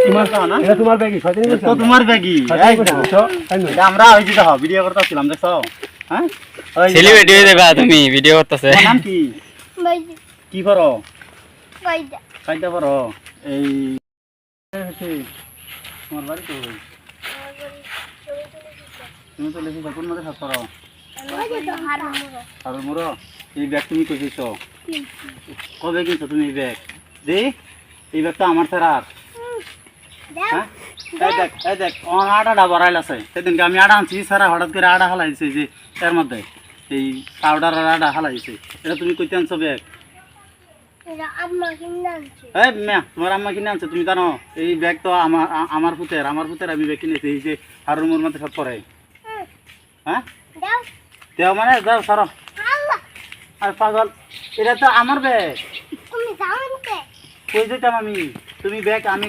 এটা তোমার ব্যাগই শয়তানি তো বলছো তোমার ব্যাগই এটা আমরা ওই যে দেখো ভিডিও করতেছিলাম দেখছো হ্যাঁ ওই যে সেলিব্রিটি হয়ে যাবে তুমি ভিডিও করতেছে তোমার নাম কি বাইদা কি করো বাইদা কাইটা করো এই তোমার বাড়ি তো তুমি তো লেখি কোন মধ্যে কাজ করো আর মোর এই ব্যাগ তুমি কইছো কবে কিনছো তুমি এই ব্যাগ দে এই ব্যাগটা আমার ছাড়ার হ্যাঁ এই দেখ আটাটা বড়াইল আছে সেদিনকে আমি আটা আনছি সারা হঠাৎ করে আটা হালাইছে যে এর মধ্যে এই পাউডার আর আটা হালাইছে এটা তুমি কইতে আনছো ব্যাগ এই মিয়া তোমার আম্মা কিনে আনছে তুমি জানো এই ব্যাগ তো আমার পুতের আমি ব্যাগ কিনেছি এই যে হারুর মোর মধ্যে সব পরে হ্যাঁ দেও মানে যাও সরো আর পাগল এটা তো আমার ব্যাগ কই যেতাম আমি তুমি ব্যাগ আমি